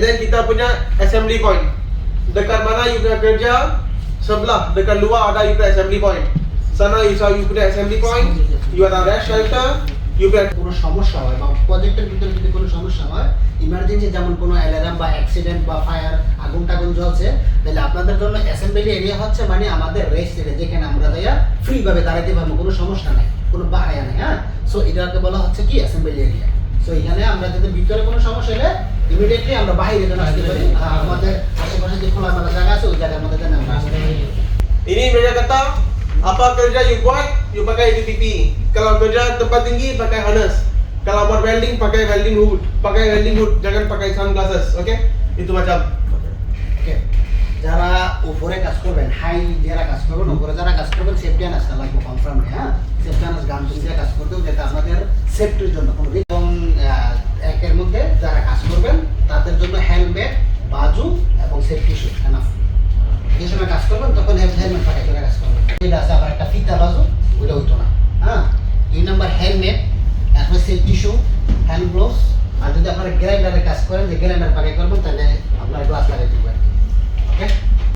then kita punya assembly point. Dekat mana you punya kerja, sebelah dekat luar ada you punya assembly point. Sana you punya assembly point, you ada rest shelter, you punya কোনো সমস্যা হয় বা প্রজেক্টের ভিতরে যদি কোনো সমস্যা হয়, ইমার্জেন্সি যেমন কোনো অ্যালার্ম বা অ্যাক্সিডেন্ট বা ফায়ার, আগুন টাগুন জ্বলছে, তাহলে আপনাদের জন্য অ্যাসেম্বলি এরিয়া হচ্ছে মানে আমাদের রেস্ট এরিয়া, যেখানে আমরা যাইয়া ফ্রিভাবে দাঁড়াইতে পারবো, কোনো সমস্যা নেই, কোনো বাহায়া নেই। হ্যাঁ, সো এটাকে বলা হচ্ছে কি অ্যাসেম্বলি এরিয়া। সো এখানে আমরা যদি ভিতরে কোনো সমস্যা হলে ইমিডিয়েটলি আমরা বাইরে যেন আসতে পারি, আমাদের আশেপাশে যে খোলামেলা জায়গা আছে ওই জায়গার মধ্যে যেন আমরা আসতে পারি। Ini meja kata apa kerja you buat, you pakai PPE. Kalau kerja tempat tinggi pakai harness. Kalau buat welding pakai welding hood. Pakai welding hood, jangan pakai sunglasses, okay? Itu macam. ওকে, যারা উপরে কাজ করবেন, high যারা কাজ করবেন, উপরে যারা কাজ করবেন, সেফটি আনাসটা লাগবে কনফার্ম। হ্যাঁ, সেফটি আনাস গান দিয়ে কাজ করতে হবে, যাতে আপনাদের সেফটির জন্য কোনো এবং একের মধ্যে যারা কাজ করবেন তাদের জন্য হেলমেট, বাজু এবং সেফটি শু এনাফ। যে সময় কাজ করবেন তখন হেলমেট পাঠাই করে কাজ করবেন। এটা আছে আবার একটা ফিতা বাজু, ওইটা হইতো না। হ্যাঁ, 2 নম্বর হেলমেট, এরপর সেফটি শু, হ্যান্ড গ্লোভস। আর যদি আপনারা গ্রাইন্ডারে কাজ করেন, যে গ্রাইন্ডার পাকাই করবেন, তাহলে আপনার গ্লাস লাগাই দিবেন। ওকে।